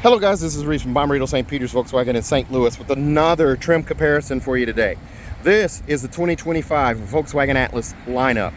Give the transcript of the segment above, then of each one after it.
Hello guys, this is Reese from Bommarito St. Peter's Volkswagen in St. Louis with another trim comparison for you today. This is the 2025 Volkswagen Atlas lineup.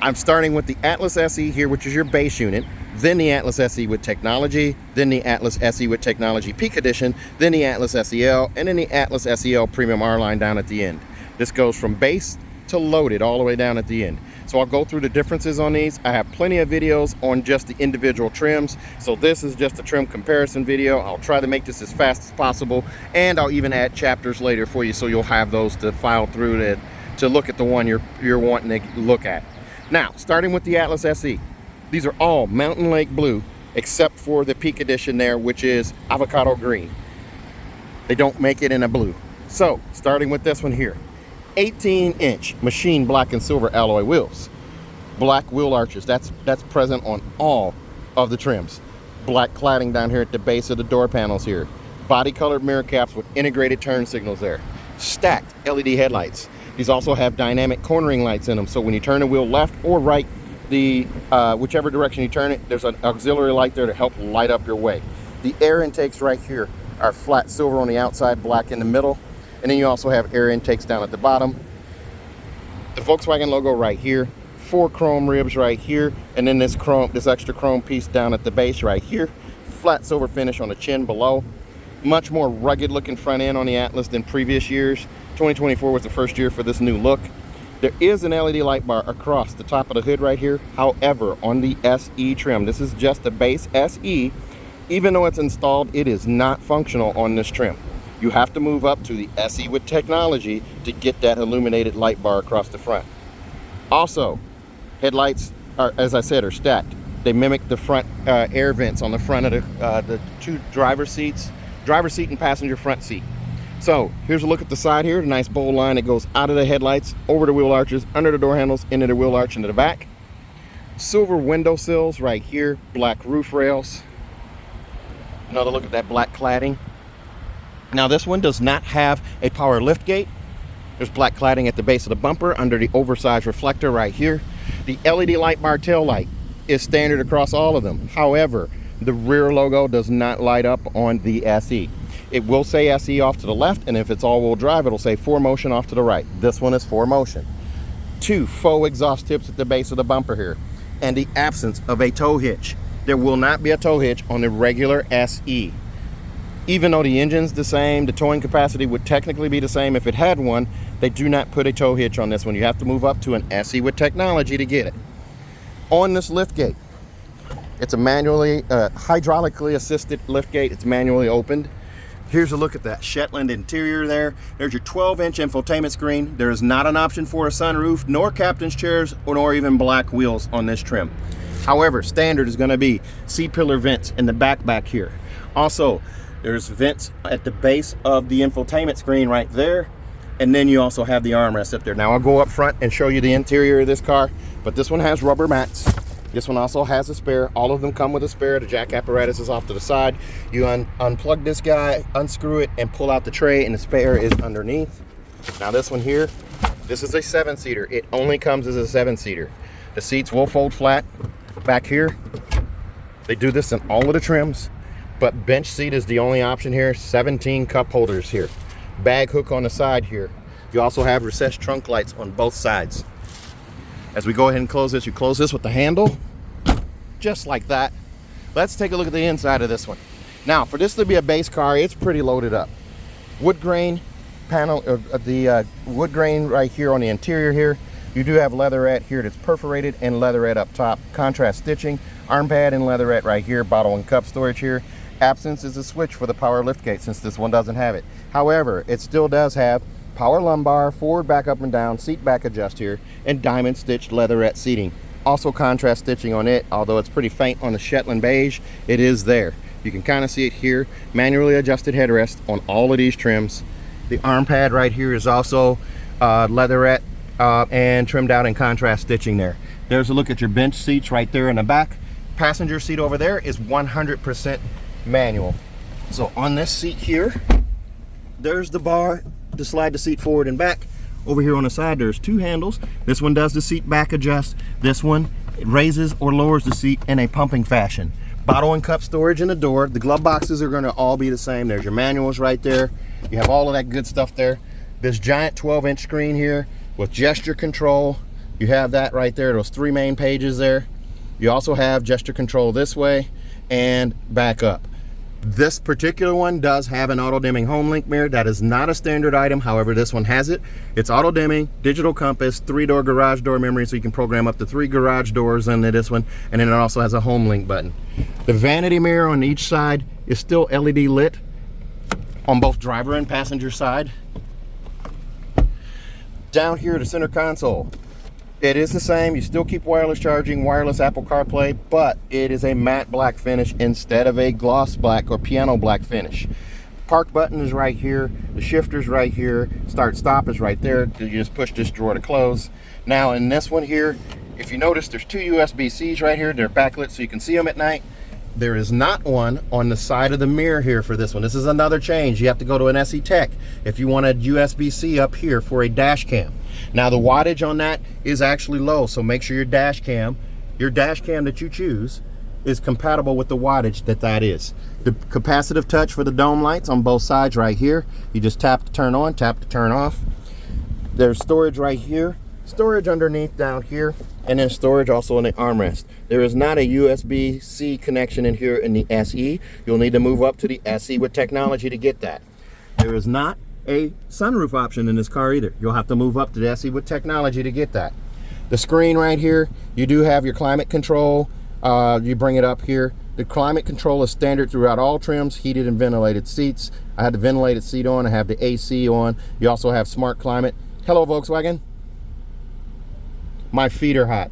I'm starting with the Atlas SE here, which is your base unit, then the Atlas SE with technology, then the Atlas SE with technology Peak Edition, then the Atlas SEL, and then the Atlas SEL Premium R-Line down at the end. This goes from base to loaded all the way down at the end. So I'll go through the differences on these. I have plenty of videos on just the individual trims. So this is just a trim comparison video. I'll try to make this as fast as possible, and I'll even add chapters later for you so you'll have those to file through to look at the one you're wanting to look at. Now, starting with the Atlas SE. These are all Mountain Lake Blue except for the Peak Edition there, which is Avocado Green. They don't make it in a blue. So, starting with this one here. 18-inch machine black and silver alloy wheels, black wheel arches. That's present on all of the trims. Black cladding down here at the base of the door panels here. Body colored mirror caps with integrated turn signals there. Stacked LED headlights. These also have dynamic cornering lights in them, so when you turn the wheel left or right, whichever direction you turn it, there's an auxiliary light there to help light up your way. The air intakes right here are flat silver on the outside, black in the middle. And then you also have air intakes down at the bottom. The Volkswagen logo right here, 4 chrome ribs right here, and then this extra chrome piece down at the base right here. Flat silver finish on the chin below. Much more rugged looking front end on the Atlas than previous years. 2024 was the first year for this new look. There is an LED light bar across the top of the hood right here. However, on the SE trim, this is just the base SE. Even though it's installed, it is not functional on this trim. You have to move up to the SE with technology to get that illuminated light bar across the front. Also, headlights are, as I said, are stacked. They mimic the front air vents on the front of the two driver seat and passenger front seat. So here's a look at the side here, the nice bold line that goes out of the headlights, over the wheel arches, under the door handles, into the wheel arch, into the back. Silver window sills right here, black roof rails. Another look at that black cladding. Now this one does not have a power lift gate. There's black cladding at the base of the bumper under the oversized reflector right here. The LED light bar tail light is standard across all of them. However, the rear logo does not light up on the SE. It will say SE off to the left, and if it's all-wheel drive, it'll say 4Motion off to the right. This one is 4Motion. 2 faux exhaust tips at the base of the bumper here, and the absence of a tow hitch. There will not be a tow hitch on the regular SE. Even though the engine's the same, the towing capacity would technically be the same if it had one. They do not put a tow hitch on this one. You have to move up to an SE with technology to get it. On this lift gate, it's a manually, hydraulically assisted lift gate. It's manually opened. Here's a look at that Shetland interior there. There's your 12-inch infotainment screen. There is not an option for a sunroof, nor captain's chairs, nor even black wheels on this trim. However, standard is going to be C-pillar vents in the back here. Also, there's vents at the base of the infotainment screen right there. And then you also have the armrest up there. Now I'll go up front and show you the interior of this car. But this one has rubber mats. This one also has a spare. All of them come with a spare. The jack apparatus is off to the side. You unplug this guy, unscrew it, and pull out the tray, and the spare is underneath. Now this one here, this is a 7-seater. It only comes as a 7-seater. The seats will fold flat back here. They do this in all of the trims. But bench seat is the only option here. 17 cup holders here. Bag hook on the side here. You also have recessed trunk lights on both sides. As we go ahead and close this, you close this with the handle, just like that. Let's take a look at the inside of this one. Now, for this to be a base car, it's pretty loaded up. Wood grain panel, wood grain right here on the interior here. You do have leatherette here that's perforated and leatherette up top. Contrast stitching, arm pad and leatherette right here, bottle and cup storage here. Absence is a switch for the power liftgate since this one doesn't have it. However, it still does have power lumbar, forward, back, up, and down, seat back adjust here, and diamond stitched leatherette seating. Also contrast stitching on it, although it's pretty faint on the Shetland beige, it is there. You can kind of see it here. Manually adjusted headrest on all of these trims. The arm pad right here is also leatherette and trimmed out in contrast stitching there. There's a look at your bench seats right there in the back. Passenger seat over there is 100% manual. So on this seat here, there's the bar to slide the seat forward and back. Over here on the side, there's 2 handles. This one does the seat back adjust. This one, it raises or lowers the seat in a pumping fashion. Bottle and cup storage in the door. The glove boxes are going to all be the same. There's your manuals right there. You have all of that good stuff there. This giant 12-inch screen here with gesture control. You have that right there, those 3 main pages there. You also have gesture control this way and back up. This particular one does have an auto dimming home link mirror. That is not a standard item. However, this one has it. It's auto dimming, digital compass, 3-door garage door memory, so you can program up to 3 garage doors into this one. And then it also has a home link button. The vanity mirror on each side is still LED lit on both driver and passenger side. Down here, the center console. It is the same. You still keep wireless charging, wireless Apple CarPlay, but it is a matte black finish instead of a gloss black or piano black finish. Park button is right here. The shifter's right here. Start stop is right there. You just push this drawer to close. Now in this one here, if you notice, there's 2 USB-Cs right here. They're backlit so you can see them at night. There is not one on the side of the mirror here for this one. This is another change. You have to go to an SE Tech if you want a USB-C up here for a dash cam. Now the wattage on that is actually low, so make sure your dash cam that you choose is compatible with the wattage that is. The capacitive touch for the dome lights on both sides right here. You just tap to turn on, tap to turn off. There's storage right here, storage underneath down here, and then storage also in the armrest. There is not a USB-C connection in here in the SE. You'll need to move up to the SE with technology to get that. There is not a sunroof option in this car either. You'll have to move up to the SE with technology to get that. The screen right here, you do have your climate control. You bring it up here. The climate control is standard throughout all trims, heated and ventilated seats. I had the ventilated seat on, I have the AC on. You also have smart climate. Hello, Volkswagen. My feet are hot.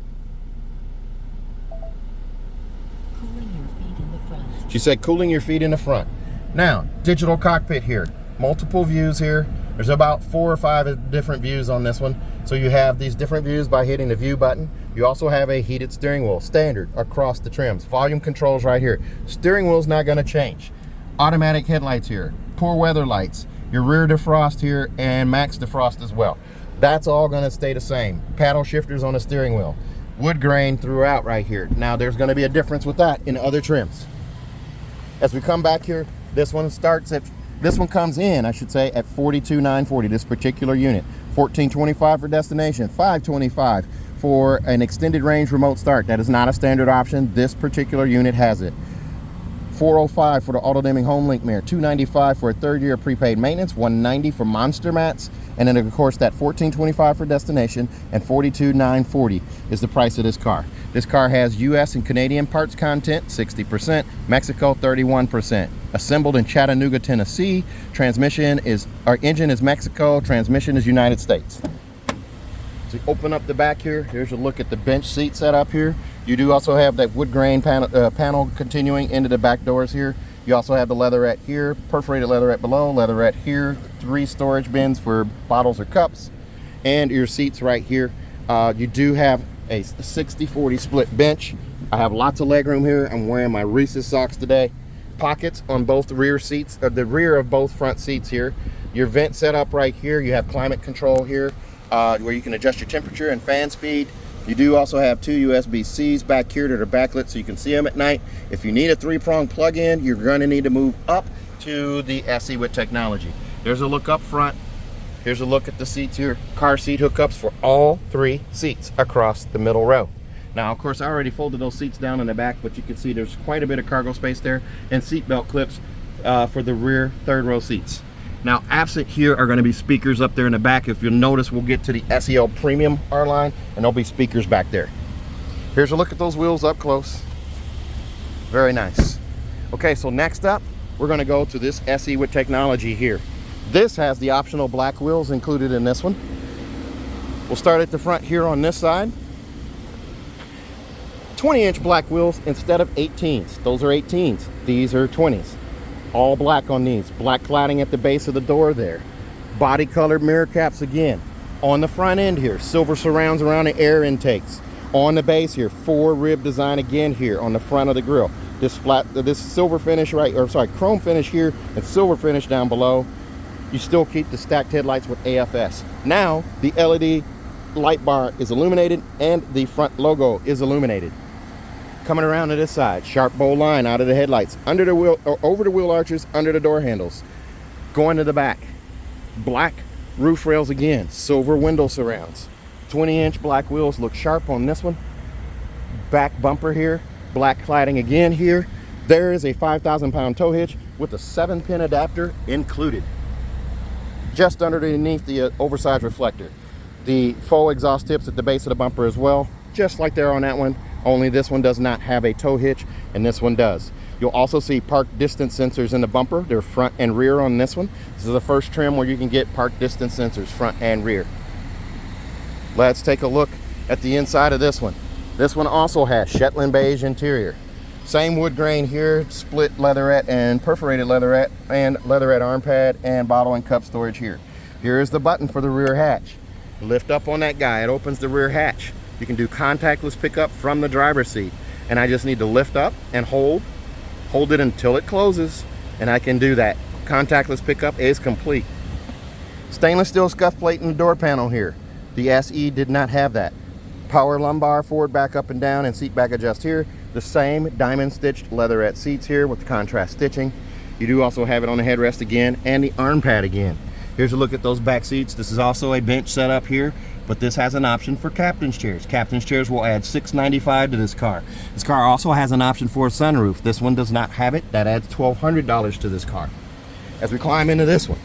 Cooling your feet in the front. She said cooling your feet in the front. Now, digital cockpit here. Multiple views here. There's about 4 or 5 different views on this one. So you have these different views by hitting the view button. You also have a heated steering wheel, standard across the trims. Volume controls right here. Steering wheel's not gonna change. Automatic headlights here, poor weather lights, your rear defrost here, and max defrost as well. That's all gonna stay the same. Paddle shifters on the steering wheel. Wood grain throughout right here. Now there's gonna be a difference with that in other trims. As we come back here, this one comes in, I should say, at $42,940, this particular unit. $1,425 for destination, $525 for an extended range remote start. That is not a standard option. This particular unit has it. $405 for the auto dimming home link mirror, $295 for a 3rd year prepaid maintenance, $190 for monster mats, and then of course that $1,425 for destination and $42,940 is the price of this car. This car has US and Canadian parts content, 60%, Mexico 31%. Assembled in Chattanooga, Tennessee. Engine is Mexico, transmission is United States. So you open up the back here, here's a look at the bench seat setup here. You do also have that wood grain panel continuing into the back doors here. You also have the leatherette here, perforated leatherette below, leatherette here, 3 storage bins for bottles or cups, and your seats right here. You do have a 60-40 split bench. I have lots of leg room here. I'm wearing my Reese's socks today. Pockets on both the rear seats, the rear of both front seats here. Your vent setup right here. You have climate control here, where you can adjust your temperature and fan speed. You do also have 2 USB-Cs back here that are backlit so you can see them at night. If you need a 3-prong plug-in, you're going to need to move up to the SE with technology. There's a look up front. Here's a look at the seats here. Car seat hookups for all 3 seats across the middle row. Now, of course, I already folded those seats down in the back, but you can see there's quite a bit of cargo space there and seat belt clips for the rear 3rd row seats. Now, absent here are going to be speakers up there in the back. If you'll notice, we'll get to the SEL Premium R line, and there'll be speakers back there. Here's a look at those wheels up close. Very nice. Okay, so next up, we're going to go to this SE with technology here. This has the optional black wheels included in this one. We'll start at the front here on this side. 20-inch black wheels instead of 18s. Those are 18s. These are 20s. All black on these. Black cladding at the base of the door there. Body colored mirror caps again. On the front end here, silver surrounds around the air intakes. On the base here, 4 rib design again here on the front of the grille. This silver finish chrome finish here and silver finish down below. You still keep the stacked headlights with AFS. Now the LED light bar is illuminated and the front logo is illuminated. Coming around to this side, sharp bow line out of the headlights, under the wheel, or over the wheel arches, under the door handles. Going to the back, black roof rails again, silver window surrounds. 20-inch black wheels look sharp on this one. Back bumper here, black cladding again here. There is a 5,000-pound tow hitch with a 7-pin adapter included. Just underneath the oversized reflector. The faux exhaust tips at the base of the bumper as well, just like there on that one, only this one does not have a tow hitch and this one does. You'll also see park distance sensors in the bumper. They're front and rear on this one. This is the first trim where you can get park distance sensors front and rear. Let's take a look at the inside of this one. This one also has Shetland beige interior. Same wood grain here, split leatherette and perforated leatherette, and leatherette arm pad and bottle and cup storage here. Here is the button for the rear hatch. Lift up on that guy, it opens the rear hatch. You can do contactless pickup from the driver's seat. And I just need to lift up and hold it until it closes, and I can do that. Contactless pickup is complete. Stainless steel scuff plate in the door panel here. The SE did not have that. Power lumbar, forward, back, up and down, and seat back adjust here. The same diamond stitched leatherette seats here with the contrast stitching. You do also have it on the headrest again and the arm pad again. Here's a look at those back seats. This is also a bench setup here, but this has an option for captain's chairs. Captain's chairs will add $695 to this car. This car also has an option for a sunroof. This one does not have it. That adds $1,200 to this car. As we climb into this one,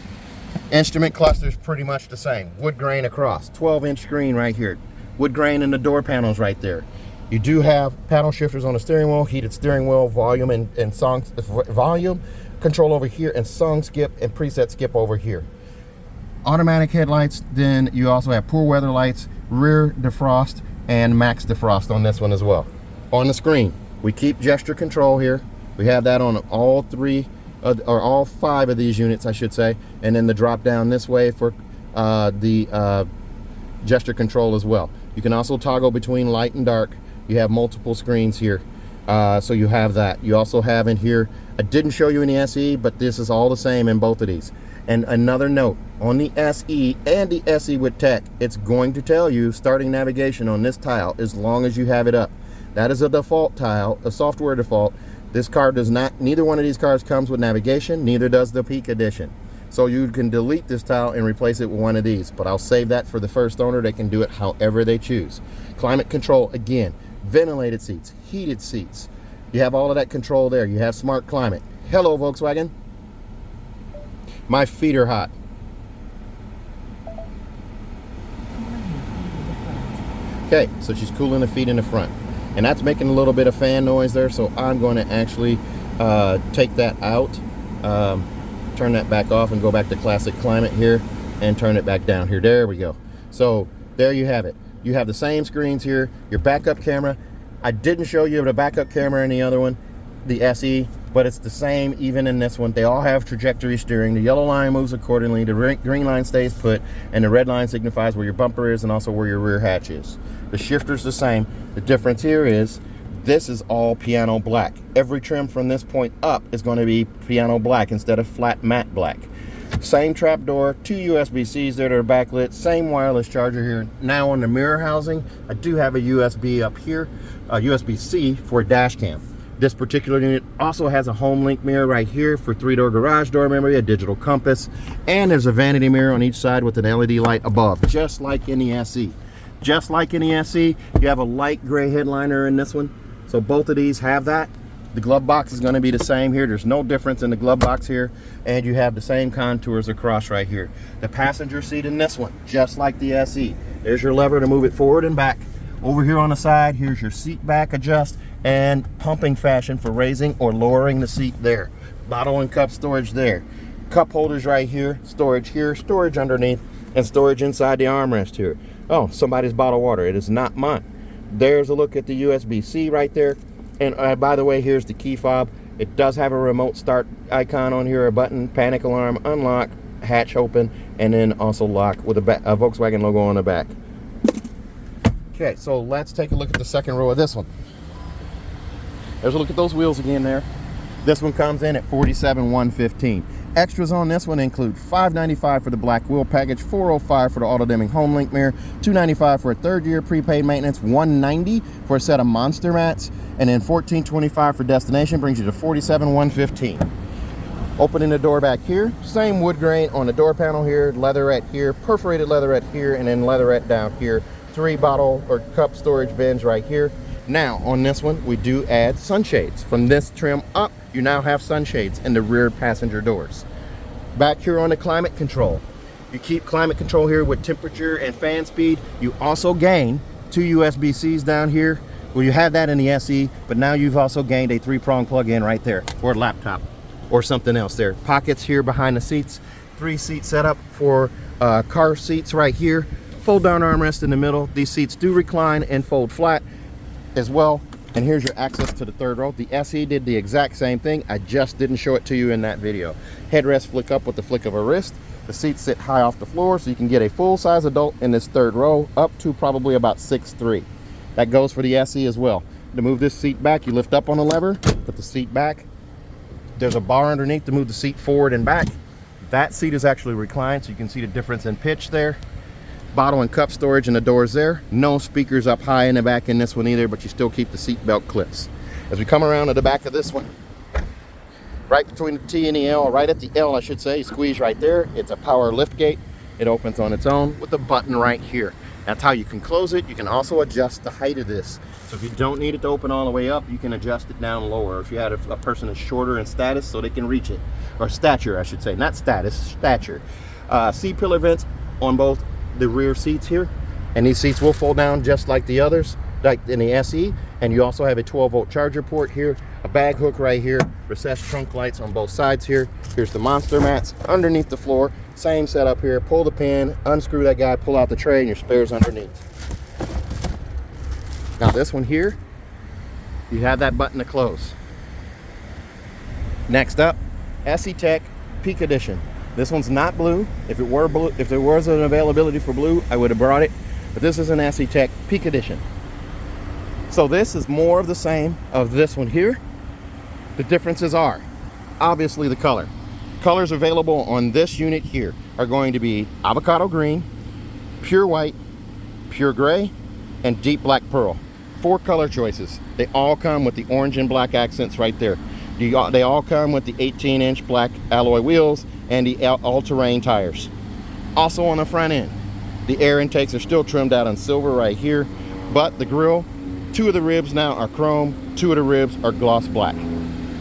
instrument cluster is pretty much the same. Wood grain across, 12-inch screen right here. Wood grain in the door panels right there. You do have paddle shifters on the steering wheel, heated steering wheel, volume and song volume control over here, and song skip and preset skip over here. Automatic headlights, then you also have poor weather lights, rear defrost, and max defrost on this one as well. On the screen, we keep gesture control here. We have that on all three, or all five of these units, I should say, and then the drop down this way for the gesture control as well. You can also toggle between light and dark. You have multiple screens here, so you have that. You also have in here, I didn't show you in the SE, but this is all the same in both of these. And another note, on the SE and the SE with tech, it's going to tell you starting navigation on this tile as long as you have it up. That is a default tile, a software default. This car does not, neither one of these cars comes with navigation, neither does the Peak Edition. So you can delete this tile and replace it with one of these, but I'll save that for the first owner. They can do it however they choose. Climate control, again, ventilated seats, heated seats. You have all of that control there. You have smart climate. Hello, Volkswagen. My feet are hot. Okay, so she's cooling the feet in the front. And that's making a little bit of fan noise there, so I'm going to actually take that out, turn that back off and go back to classic climate here and turn it back down here. There we go. So there you have it. You have the same screens here, your backup camera. I didn't show you the backup camera in the other one, the SE, but it's the same even in this one. They all have trajectory steering. The yellow line moves accordingly, the green line stays put, and the red line signifies where your bumper is and also where your rear hatch is. The shifter's the same. The difference here is this is all piano black. Every trim from this point up is going to be piano black instead of flat matte black. Same trap door, two USB-Cs there that are backlit, same wireless charger here. Now on the mirror housing, I do have a USB up here, a USB-C for a dash cam. This particular unit also has a home link mirror right here for 3-door garage door memory, a digital compass, and there's a vanity mirror on each side with an LED light above, just like in the SE. Just like in the SE, you have a light gray headliner in this one. So both of these have that. The glove box is going to be the same here. There's no difference in the glove box here. And you have the same contours across right here. The passenger seat in this one, just like the SE. There's your lever to move it forward and back. Over here on the side, here's your seat back adjust and pumping fashion for raising or lowering the seat there. Bottle and cup storage there. Cup holders right here, storage underneath, and storage inside the armrest here. Oh, somebody's bottled water. It is not mine. There's a look at the USB-C right there. And by the way, here's the key fob. It does have a remote start icon on here, a button, panic alarm, unlock, hatch open, and then also lock with a Volkswagen logo on the back. Okay, so let's take a look at the second row of this one. There's a look at those wheels again there. This one comes in at $47,115. Extras on this one include $595 for the black wheel package, $405 for the auto-dimming home link mirror, $295 for a third-year prepaid maintenance, $190 for a set of monster mats, and then $1425 for destination brings you to $47,115. Opening the door back here, same wood grain on the door panel here, leatherette here, perforated leatherette here, and then leatherette down here. 3 bottle or cup storage bins right here. Now on this one, we do add sunshades. From this trim up, you now have sunshades in the rear passenger doors. Back here on the climate control, you keep climate control here with temperature and fan speed. You also gain 2 USB-Cs down here. Well, you have that in the SE, but now you've also gained a 3-prong plug-in right there for a laptop or something else there. Pockets here behind the seats, 3-seat setup for car seats right here. Fold down armrest in the middle. These seats do recline and fold flat as well. And here's your access to the third row. The SE did the exact same thing. I just didn't show it to you in that video. Headrest flick up with the flick of a wrist. The seats sit high off the floor, so you can get a full-size adult in this third row up to probably about 6'3". That goes for the SE as well. To move this seat back, you lift up on the lever, put the seat back. There's a bar underneath to move the seat forward and back. That seat is actually reclined, so you can see the difference in pitch there. Bottle and cup storage in the doors there. No speakers up high in the back in this one either, but you still keep the seat belt clips. As we come around to the back of this one, right between the T and the L, right at the L I should say, you squeeze right there. It's a power lift gate. It opens on its own with a button right here. That's how you can close it. You can also adjust the height of this. So if you don't need it to open all the way up, you can adjust it down lower. If you had a person is shorter in status, so they can reach it. Or stature, I should say. Not status, stature. C-pillar vents on both the rear seats here, and these seats will fold down just like the others, like in the SE. And you also have a 12-volt charger port here, a bag hook right here, recessed trunk lights on both sides here. Here's the monster mats underneath the floor. Same setup here. Pull the pin, unscrew that guy, pull out the tray, and your spares underneath. Now this one here, you have that button to close. Next up, SE Tech Peak Edition. This one's not blue. If it were blue, if there was an availability for blue, I would have brought it. But this is an SE Tech Peak Edition. So this is more of the same of this one here. The differences are obviously the color. Colors available on this unit here are going to be avocado green, pure white, pure gray, and deep black pearl. 4 color choices. They all come with the orange and black accents right there. They all come with the 18-inch black alloy wheels and the all-terrain tires. Also on the front end, the air intakes are still trimmed out in silver right here, but the grille, 2 of the ribs now are chrome, 2 of the ribs are gloss black.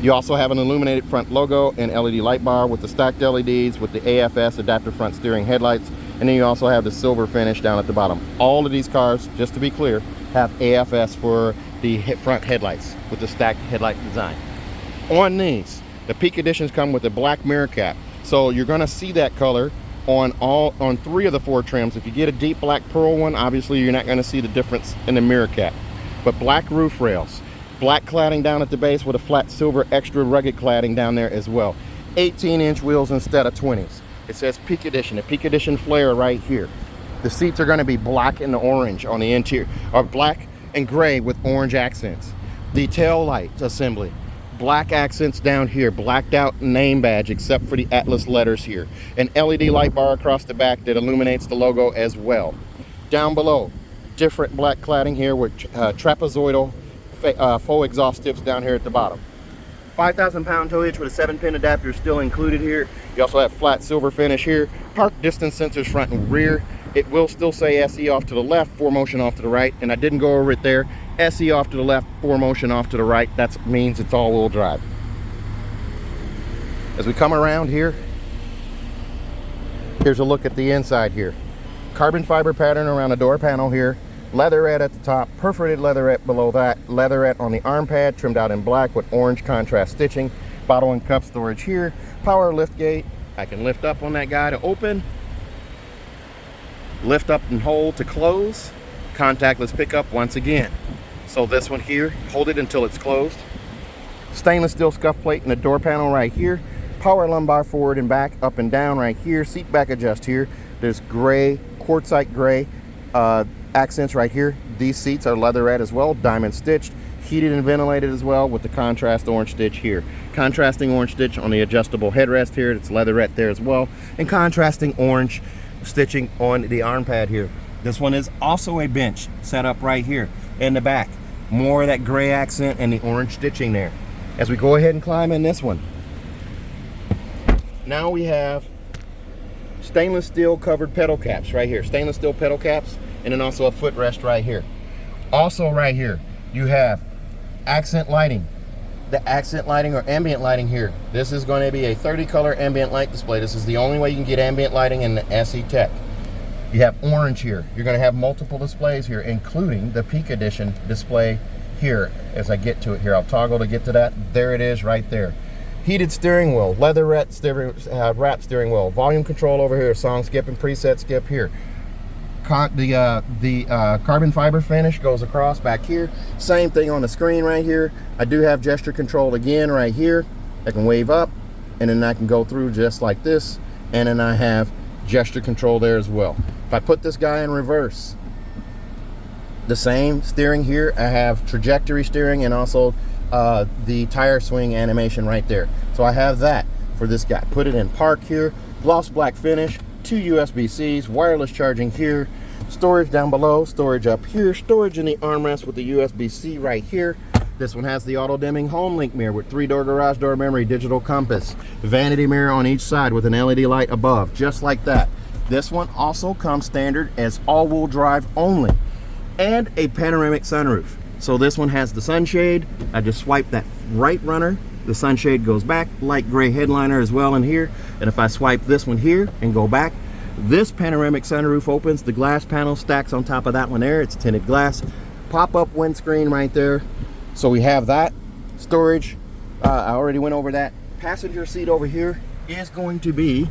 You also have an illuminated front logo and LED light bar with the stacked LEDs with the AFS adaptive front steering headlights, and then you also have the silver finish down at the bottom. All of these cars, just to be clear, have AFS for the front headlights with the stacked headlight design. On these, the Peak Editions come with a black mirror cap. So you're going to see that color on 3 of the 4 trims. If you get a deep black pearl one, obviously you're not going to see the difference in the mirror cap. But black roof rails, black cladding down at the base with a flat silver extra rugged cladding down there as well. 18-inch wheels instead of 20s. It says Peak Edition, a Peak Edition flare right here. The seats are going to be black and orange on the interior, or black and gray with orange accents. The tail light assembly, black accents down here, blacked out name badge except for the Atlas letters here. An LED light bar across the back that illuminates the logo as well. Down below, different black cladding here with trapezoidal faux exhaust tips down here at the bottom. 5,000 pound towage with a 7-pin adapter still included here. You also have flat silver finish here. Park distance sensors front and rear. It will still say SE off to the left, 4Motion off to the right, and I didn't go over it there. SE off to the left, 4Motion off to the right. That means it's all-wheel drive. As we come around here, here's a look at the inside here. Carbon fiber pattern around the door panel here. Leatherette at the top, perforated leatherette below that, leatherette on the arm pad, trimmed out in black with orange contrast stitching. Bottle and cup storage here. Power lift gate. I can lift up on that guy to open. Lift up and hold to close. Contactless pickup once again. So this one here, hold it until it's closed. Stainless steel scuff plate in the door panel right here. Power lumbar forward and back, up and down right here. Seat back adjust here. There's gray, quartzite gray accents right here. These seats are leatherette as well, diamond stitched, heated and ventilated as well, with the contrast orange stitch here. Contrasting orange stitch on the adjustable headrest here. It's leatherette there as well, and contrasting orange stitching on the arm pad here. This one is also a bench set up right here in the back. More of that gray accent and the orange stitching there. As we go ahead and climb in this one, now we have stainless steel covered pedal caps right here. Stainless steel pedal caps, and then also a footrest right here. Also right here, you have accent lighting. The accent lighting or ambient lighting here. This is going to be a 30 color ambient light display. This is the only way you can get ambient lighting in the SE Tech. You have orange here. You're going to have multiple displays here, including the Peak Edition display here. As I get to it here, I'll toggle to get to that. There it is right there. Heated steering wheel, leatherette wrap steering wheel, volume control over here, song skip and preset skip here. The carbon fiber finish goes across back here. Same thing on the screen right here. I do have gesture control again right here. I can wave up, and then I can go through just like this, and then I have gesture control there as well. If I put this guy in reverse, the same steering here. I have trajectory steering and also the tire swing animation right there. So I have that for this guy. Put it in park here, gloss black finish, 2 USB-Cs, wireless charging here, storage down below, storage up here, storage in the armrest with the USB-C right here. This one has the auto dimming home link mirror with 3-door garage door memory, digital compass, vanity mirror on each side with an LED light above, just like that. This one also comes standard as all-wheel drive only, and a panoramic sunroof. So this one has the sunshade. I just swipe that right runner, the sunshade goes back, light gray headliner as well in here. And if I swipe this one here and go back, this panoramic sunroof opens, the glass panel stacks on top of that one there. It's tinted glass, pop-up windscreen right there. So we have that storage. I already went over that. Passenger seat over here is going to be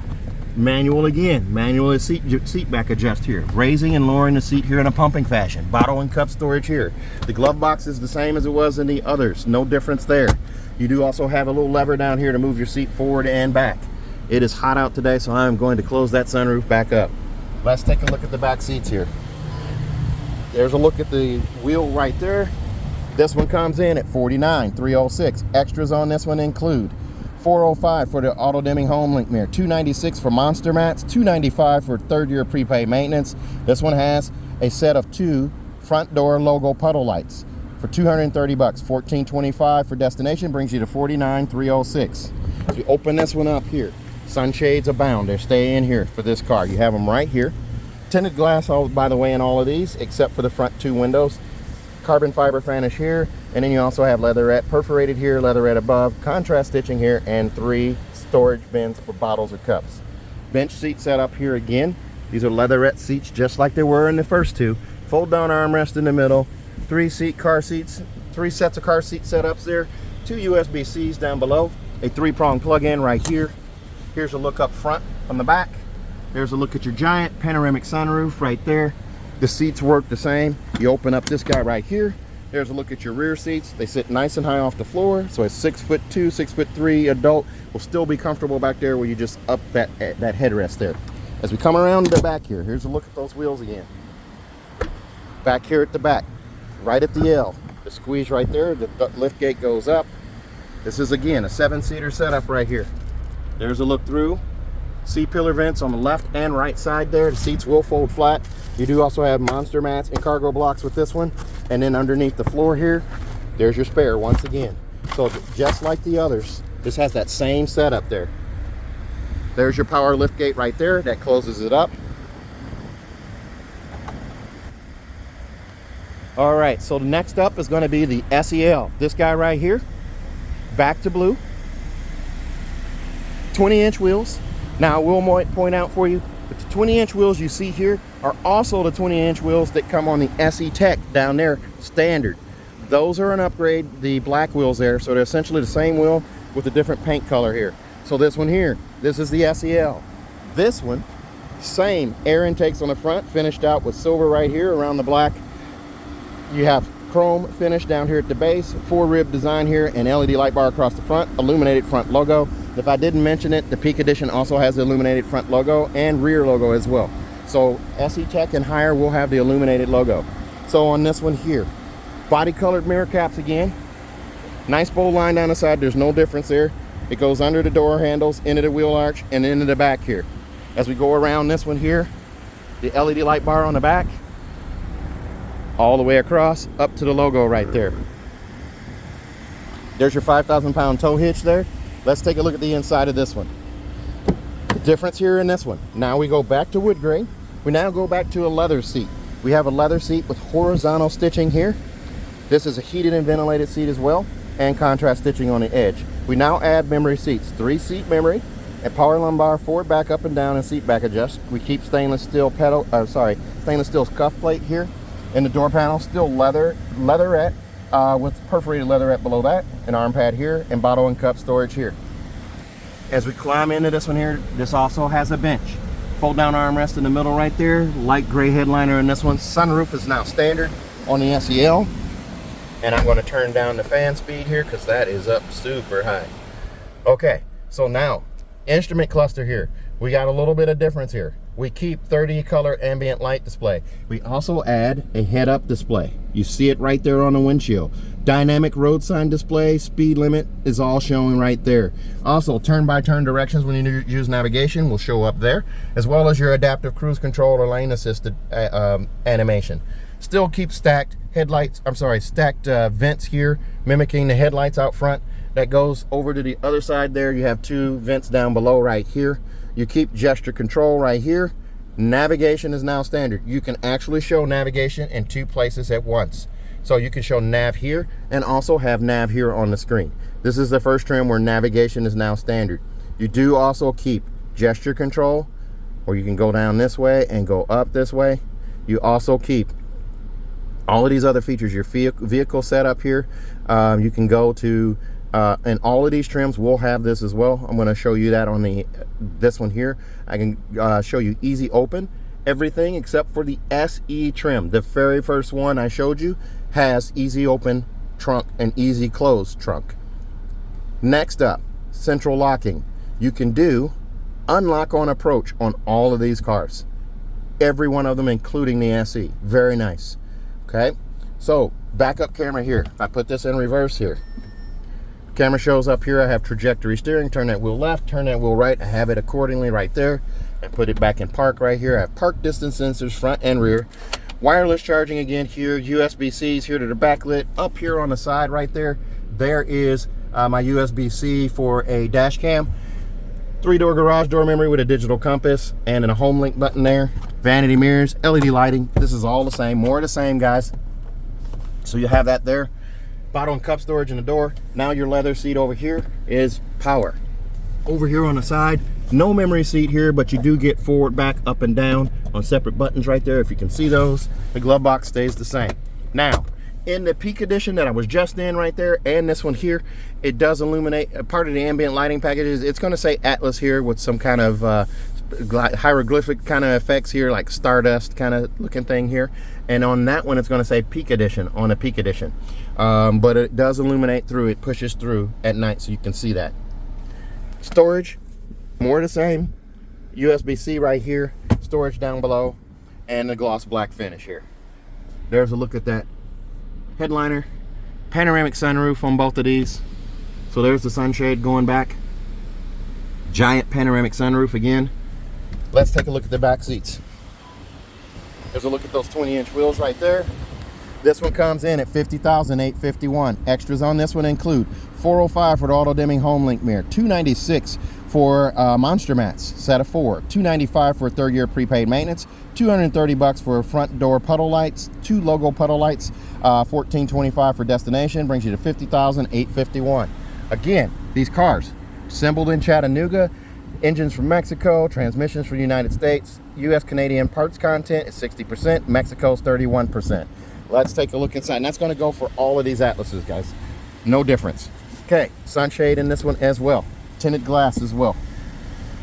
manual again. Manual seat back adjust here, raising and lowering the seat here in a pumping fashion. Bottle and cup storage here. The glove box is the same as it was in the others, no difference there. You do also have a little lever down here to move your seat forward and back. It is hot out today, so I'm going to close that sunroof back up. Let's take a look at the back seats here. There's a look at the wheel right there. This one comes in at $49,306. Extras on this one include $405 for the auto dimming home link mirror, $296 for monster mats, $295 for 3rd year prepaid maintenance. This one has a set of 2 front door logo puddle lights for $230. $1425 for destination brings you to $49,306. So you open this one up here, sunshades abound. They stay in here for this car. You have them right here. Tinted glass, all by the way, in all of these except for the front 2 windows. Carbon fiber finish here, and then you also have leatherette perforated here, leatherette above, contrast stitching here, and 3 storage bins for bottles or cups. Bench seat set up here again. These are leatherette seats just like they were in the first 2. Fold down armrest in the middle, 3 car seats, 3 sets of car seat setups there, 2 USB-Cs down below, a 3-prong plug-in right here. Here's a look up front from the back. There's a look at your giant panoramic sunroof right there. The seats work the same. You open up this guy right here. There's a look at your rear seats. They sit nice and high off the floor. So a 6'2", 6'3" adult will still be comfortable back there where you just up that headrest there. As we come around the back here, here's a look at those wheels again. Back here at the back, right at the L. The squeeze right there, the lift gate goes up. This is again a 7-seater setup right here. There's a look through. C-pillar vents on the left and right side there. The seats will fold flat. You do also have monster mats and cargo blocks with this one. And then underneath the floor here, there's your spare once again. So just like the others, this has that same setup there. There's your power lift gate right there. That closes it up. All right, so the next up is going to be the SEL. This guy right here, back to blue. 20-inch wheels. Now, I will point out for you that the 20-inch wheels you see here are also the 20-inch wheels that come on the SE Tech down there, standard. Those are an upgrade, the black wheels there, so they're essentially the same wheel with a different paint color here. So this one here, this is the SEL. This one, same air intakes on the front, finished out with silver right here around the black. You have chrome finish down here at the base, 4-rib design here, and LED light bar across the front, illuminated front logo. If I didn't mention it, the Peak Edition also has the illuminated front logo and rear logo as well. So SE Tech and higher will have the illuminated logo. So on this one here, body colored mirror caps again. Nice bold line down the side. There's no difference there. It goes under the door handles, into the wheel arch, and into the back here. As we go around this one here, the LED light bar on the back, all the way across, up to the logo right there. There's your 5,000-pound tow hitch there. Let's take a look at the inside of this one. The difference here in this one. Now we go back to wood grain. We now go back to a leather seat. We have a leather seat with horizontal stitching here. This is a heated and ventilated seat as well, and contrast stitching on the edge. We now add memory seats, 3-seat memory, a power lumbar, forward, back, up and down, and seat back adjust. We keep stainless steel stainless steel scuff plate here. In the door panel, still leatherette with perforated leatherette below that, an arm pad here, and bottle and cup storage here. As we climb into this one here, this also has a bench. Fold down armrest in the middle right there, light gray headliner in this one. Sunroof is now standard on the SEL. And I'm going to turn down the fan speed here because that is up super high. Okay, so now, instrument cluster here. We got a little bit of difference here. We keep 30 color ambient light display. We also add a head-up display. You see it right there on the windshield. Dynamic road sign display, speed limit is all showing right there. Also, turn-by-turn directions when you use navigation will show up there, as well as your adaptive cruise control or lane-assisted animation. Still keep stacked vents here, mimicking the headlights out front. That goes over to the other side there. You have 2 vents down below right here. You keep gesture control right here. Navigation is now standard. You can actually show navigation in 2 places at once. So you can show nav here and also have nav here on the screen. This is the first trim where navigation is now standard. You do also keep gesture control, or you can go down this way and go up this way. You also keep all of these other features, your vehicle setup here. You can go to, and all of these trims will have this as well. I'm going to show you that on this one here. I can show you easy open. Everything except for the SE trim. The very first one I showed you has easy open trunk and easy close trunk. Next up, central locking. You can do unlock on approach on all of these cars. Every one of them, including the SE. Very nice. Okay, so backup camera here. If I put this in reverse here, camera shows up here. I have trajectory steering. Turn that wheel left, turn that wheel right. I have it accordingly right there. I put it back in park right here. I have park distance sensors front and rear. Wireless charging again here. USB-Cs here to the backlit. Up here on the side right there, there is my USB-C for a dash cam. 3-door garage door memory with a digital compass and a home link button there. Vanity mirrors, LED lighting. This is all the same, more of the same, guys. So you have that there. Bottle and cup storage in the door. Now your leather seat over here is power. Over here on the side, no memory seat here, but you do get forward, back, up and down on separate buttons right there. If you can see those, the glove box stays the same. Now, in the Peak Edition that I was just in right there, and this one here, it does illuminate part of the ambient lighting packages. It's going to say Atlas here with some kind of hieroglyphic kind of effects here, like stardust kind of looking thing here. And on that one, it's going to say Peak Edition on a Peak Edition. But it does illuminate through, it pushes through at night, so you can see that. Storage, more of the same. USB-C right here, storage down below, and the gloss black finish here. There's a look at that headliner. Panoramic sunroof on both of these. So there's the sunshade going back. Giant panoramic sunroof again. Let's take a look at the back seats. There's a look at those 20-inch wheels right there. This one comes in at $50,851. Extras on this one include $405 for the auto dimming home link mirror, $296 for monster mats, set of 4, $295 for 3rd-year prepaid maintenance, $230 for front door puddle lights, 2 logo puddle lights, $1425 for destination, brings you to $50,851. Again, these cars assembled in Chattanooga, engines from Mexico, transmissions from the United States. U.S. Canadian parts content is 60%, Mexico's 31%. Let's take a look inside, and that's going to go for all of these Atlases, guys. No difference. Okay, sunshade in this one as well. Tinted glass as well.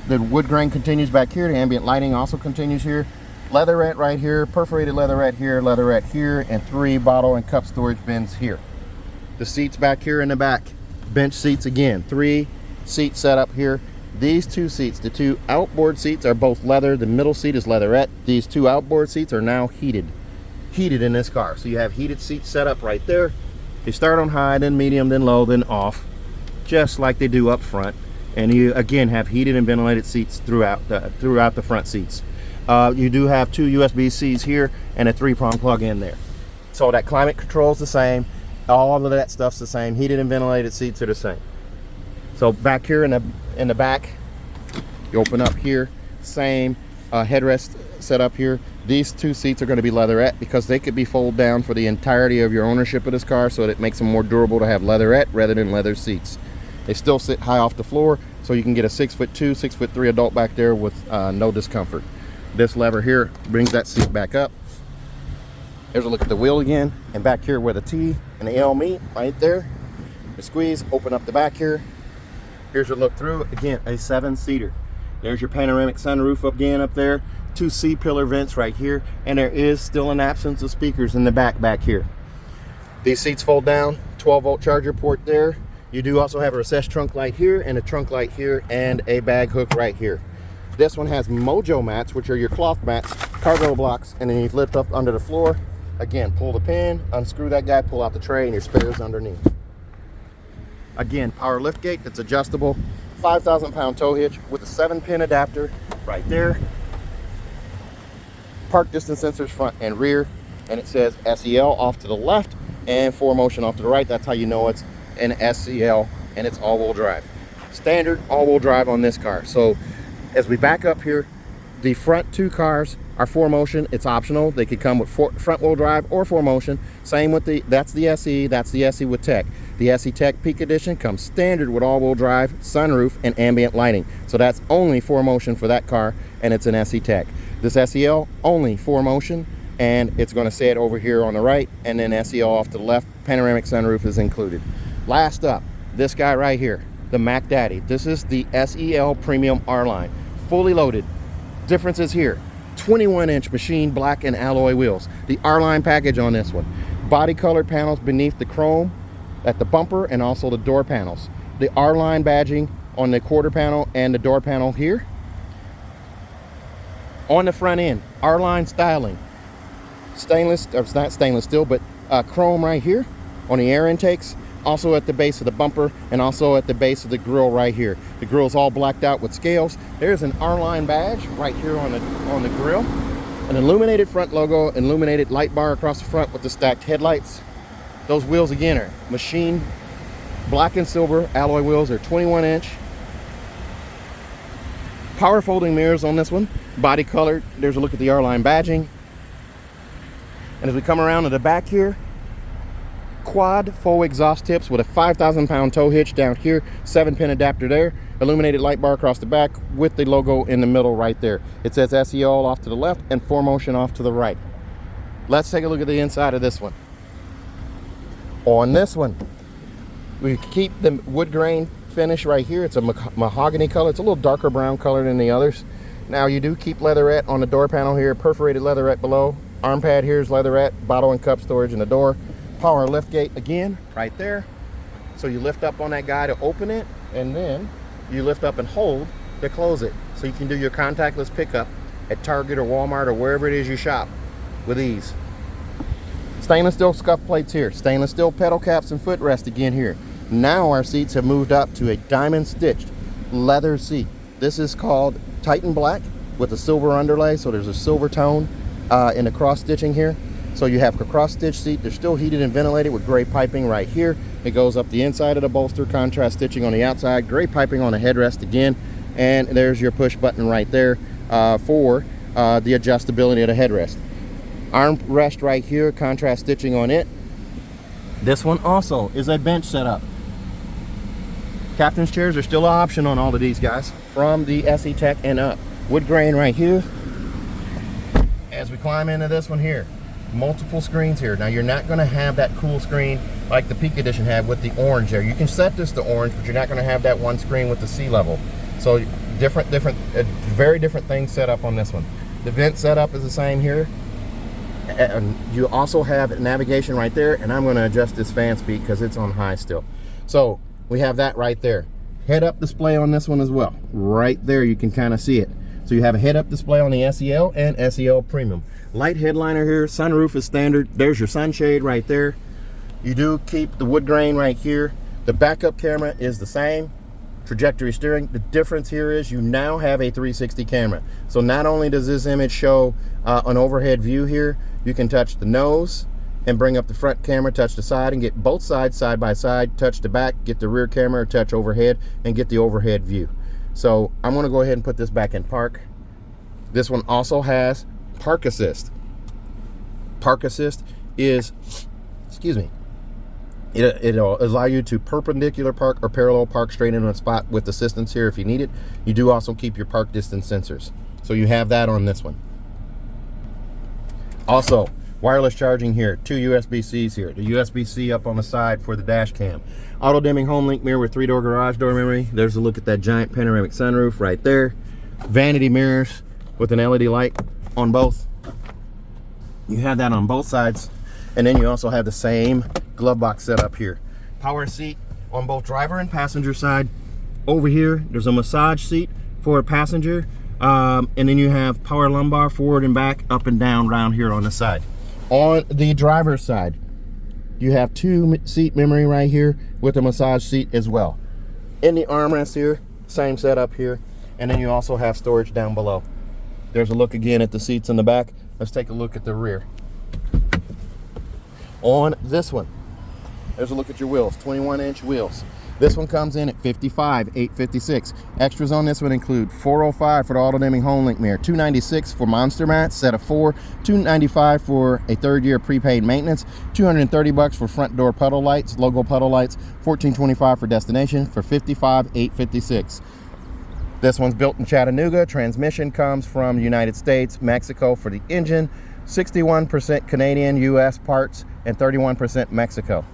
The wood grain continues back here. The ambient lighting also continues here. Leatherette right here, perforated leatherette here, and 3 bottle and cup storage bins here. The seats back here in the back. Bench seats again. 3 seat setup here. These 2 seats, the 2 outboard seats are both leather. The middle seat is leatherette. These 2 outboard seats are now heated. heated in this car. So you have heated seats set up right there. You start on high, then medium, then low, then off, just like they do up front. And you again have heated and ventilated seats throughout the front seats. You do have 2 USB-Cs here and a 3-prong plug-in there. So that climate control is the same. All of that stuff's the same. Heated and ventilated seats are the same. So back here in the back, you open up here, same headrest set up here. These 2 seats are going to be leatherette because they could be folded down for the entirety of your ownership of this car, so that it makes them more durable to have leatherette rather than leather seats. They still sit high off the floor, so you can get a 6'2", 6'3" adult back there with no discomfort. This lever here brings that seat back up. There's a look at the wheel again, and back here where the T and the L meet, right there. You squeeze, open up the back here. Here's your look through. Again, a 7-seater. There's your panoramic sunroof again up there. 2 C-pillar vents right here, and there is still an absence of speakers in the back here. These seats fold down, 12-volt charger port there. You do also have a recessed trunk light here, and a trunk light here, and a bag hook right here. This one has Mojo mats, which are your cloth mats, cargo blocks, and then you lift up under the floor. Again, pull the pin, unscrew that guy, pull out the tray, and your spares underneath. Again, power lift gate that's adjustable, 5,000-pound tow hitch with a 7-pin adapter right there. Park distance sensors front and rear, and it says SEL off to the left and 4Motion off to the right. That's how you know it's an SEL, and it's all-wheel drive. Standard all-wheel drive on this car. So as we back up here, the front 2 cars are 4Motion. It's optional. They could come with front-wheel drive or 4Motion. Same with that's the SE. That's the SE with Tech. The SE Tech Peak Edition comes standard with all-wheel drive, sunroof, and ambient lighting. So that's only 4Motion for that car, and it's an SE Tech. This SEL, only 4Motion, and it's going to say it over here on the right, and then SEL off to the left. Panoramic sunroof is included. Last up, this guy right here, the Mac Daddy. This is the SEL Premium R-Line, fully loaded. Difference is here, 21-inch machine black and alloy wheels. The R-Line package on this one. Body colored panels beneath the chrome at the bumper and also the door panels. The R-Line badging on the quarter panel and the door panel here. On the front end, R-Line styling. Stainless, or it's not stainless steel, but chrome right here on the air intakes. Also at the base of the bumper and also at the base of the grille right here. The grille's all blacked out with scales. There's an R-Line badge right here on the grille. An illuminated front logo, illuminated light bar across the front with the stacked headlights. Those wheels again are machine black and silver alloy wheels. They're 21-inch. Power folding mirrors on this one. Body colored. There's a look at the R-Line badging. And as we come around to the back here, quad faux exhaust tips with a 5,000-pound tow hitch down here, 7-pin adapter there, illuminated light bar across the back with the logo in the middle right there. It says SEL off to the left and 4Motion off to the right. Let's take a look at the inside of this one. On this one, we keep the wood grain finish right here. It's a mahogany color. It's a little darker brown color than the others. Now you do keep leatherette on the door panel here, perforated leatherette below. Arm pad here is leatherette, bottle and cup storage in the door. Power lift gate again, right there. So you lift up on that guy to open it, and then you lift up and hold to close it. So you can do your contactless pickup at Target or Walmart or wherever it is you shop with ease. Stainless steel scuff plates here. Stainless steel pedal caps and footrest again here. Now our seats have moved up to a diamond stitched leather seat. This is called Titan Black with a silver underlay. So there's a silver tone in the cross stitching here. So you have a cross stitch seat. They're still heated and ventilated with gray piping right here. It goes up the inside of the bolster, contrast stitching on the outside, gray piping on the headrest again. And there's your push button right there for the adjustability of the headrest. Armrest right here, contrast stitching on it. This one also is a bench setup. Captain's chairs are still an option on all of these guys from the SE Tech and up. Wood grain right here. As we climb into this one here, multiple screens here. Now you're not going to have that cool screen like the Peak Edition had with the orange there. You can set this to orange, but you're not going to have that one screen with the sea level. So very different things set up on this one. The vent setup is the same here. And you also have navigation right there, and I'm going to adjust this fan speed because it's on high still. So we have that right there. Head-up display on this one as well. Right there, you can kind of see it. So you have a head-up display on the SEL and SEL Premium. Light headliner here, sunroof is standard. There's your sunshade right there. You do keep the wood grain right here. The backup camera is the same. Trajectory steering. The difference here is you now have a 360 camera. So not only does this image show an overhead view here, you can touch the nose and bring up the front camera, touch the side and get both sides side by side, touch the back, get the rear camera, touch overhead and get the overhead view. So I'm gonna go ahead and put this back in park. This one also has park assist. Park assist is, it'll allow you to perpendicular park or parallel park straight into a spot with assistance here if you need it. You do also keep your park distance sensors. So you have that on this one. Also, wireless charging here, 2 USB-Cs here. The USB-C up on the side for the dash cam. Auto dimming home link mirror with 3-door garage door memory. There's a look at that giant panoramic sunroof right there. Vanity mirrors with an LED light on both. You have that on both sides. And then you also have the same glove box set up here. Power seat on both driver and passenger side. Over here, there's a massage seat for a passenger. And then you have power lumbar forward and back, up and down around here on the side. On the driver's side, you have 2 seat memory right here with a massage seat as well. In the armrest here, same setup here. And then you also have storage down below. There's a look again at the seats in the back. Let's take a look at the rear. On this one, there's a look at your wheels, 21-inch wheels. This one comes in at $55,856. Extras on this one include $405 for the auto dimming home link mirror, $296 for monster mats, set of 4, $295 for a 3rd year prepaid maintenance, $230 for front door puddle lights, logo puddle lights, $1425 for destination for $55,856. This one's built in Chattanooga. Transmission comes from United States, Mexico for the engine, 61% Canadian, US parts, and 31% Mexico.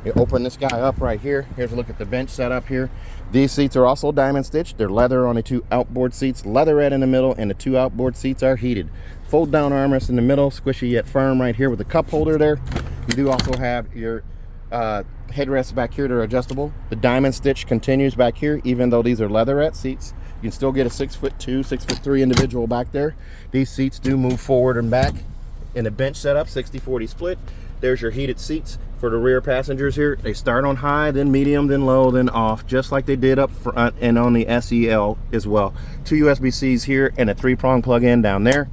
You open this guy up right here. Here's a look at the bench setup here. These seats are also diamond stitched. They're leather on the 2 outboard seats, leatherette in the middle, and the 2 outboard seats are heated. Fold down armrest in the middle, squishy yet firm right here with a cup holder there. You do also have your headrests back here that are adjustable. The diamond stitch continues back here, even though these are leatherette seats. You can still get a 6'2", 6'3" individual back there. These seats do move forward and back. In the bench setup, 60-40 split. There's your heated seats for the rear passengers here. They start on high, then medium, then low, then off, just like they did up front and on the SEL as well. 2 USB-Cs here and a 3-prong plug-in down there.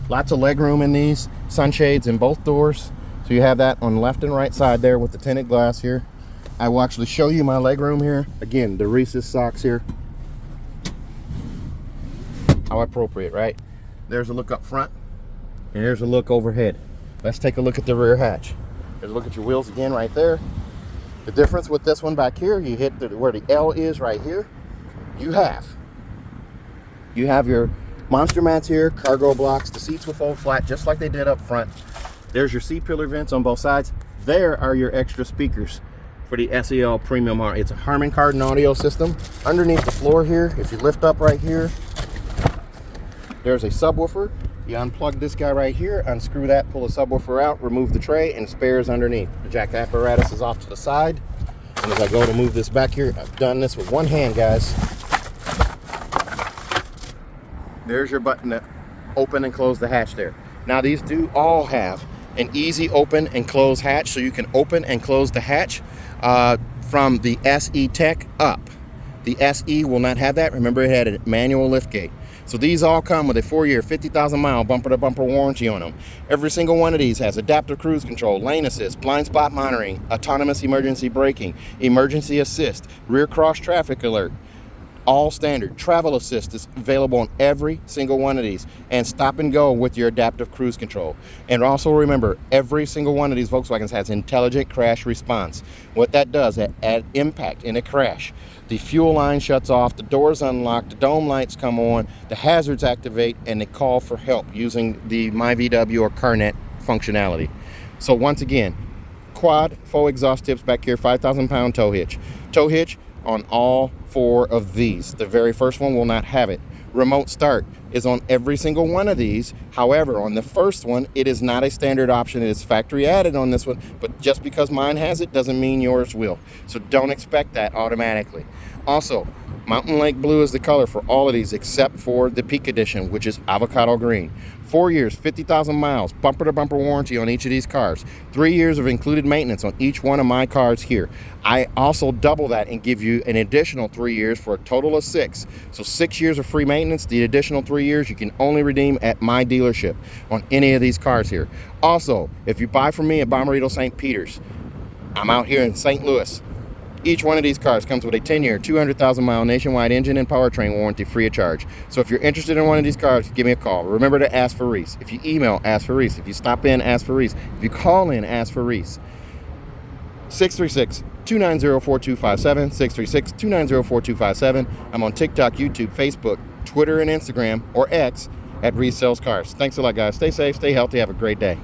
Lots of leg room in these. Sunshades in both doors. So you have that on left and right side there with the tinted glass here. I will actually show you my leg room here. Again, the Reese's socks here. How appropriate, right? There's a look up front. And here's a look overhead. Let's take a look at the rear hatch. There's a look at your wheels again right there. The difference with this one back here, you hit where the L is right here. You have your monster mats here, cargo blocks. The seats will fold flat just like they did up front. There's your C-pillar vents on both sides. There are your extra speakers for the SEL Premium. It's a Harman Kardon audio system. Underneath the floor here, if you lift up right here, there's a subwoofer. You unplug this guy right here, unscrew that, pull the subwoofer out, remove the tray, and spares underneath. The jack apparatus is off to the side. And as I go to move this back here, I've done this with one hand, guys. There's your button to open and close the hatch there. Now these do all have an easy open and close hatch, so you can open and close the hatch from the SE Tech up. The SE will not have that. Remember, it had a manual lift gate. So these all come with a 4-year, 50,000-mile bumper-to-bumper warranty on them. Every single one of these has adaptive cruise control, lane assist, blind spot monitoring, autonomous emergency braking, emergency assist, rear cross traffic alert, all standard. Travel assist is available on every single one of these, and stop and go with your adaptive cruise control. And also remember, every single one of these Volkswagens has intelligent crash response. What that does, at impact in a crash, the fuel line shuts off, the doors unlock, the dome lights come on, the hazards activate, and they call for help using the MyVW or CarNet functionality. So once again, quad faux exhaust tips back here, 5,000-pound tow hitch. Tow hitch on all 4 of these. The very first one will not have it. Remote start is on every single one of these. However, on the first one, it is not a standard option. It is factory added on this one, but just because mine has it doesn't mean yours will. So don't expect that automatically. Also, Mountain Lake Blue is the color for all of these except for the Peak Edition, which is Avocado Green. 4 years, 50,000 miles, bumper-to-bumper warranty on each of these cars. 3 years of included maintenance on each one of my cars here. I also double that and give you an additional 3 years for a total of 6. So 6 years of free maintenance. The additional 3 years you can only redeem at my dealership on any of these cars here. Also, if you buy from me at Bommarito St. Peter's, I'm out here in St. Louis. Each one of these cars comes with a 10-year, 200,000-mile nationwide engine and powertrain warranty free of charge. So if you're interested in one of these cars, give me a call. Remember to ask for Reese. If you email, ask for Reese. If you stop in, ask for Reese. If you call in, ask for Reese. 636-290-4257, 636-290-4257. I'm on TikTok, YouTube, Facebook, Twitter, and Instagram, or X, at Reese Sells Cars. Thanks a lot, guys. Stay safe, stay healthy, have a great day.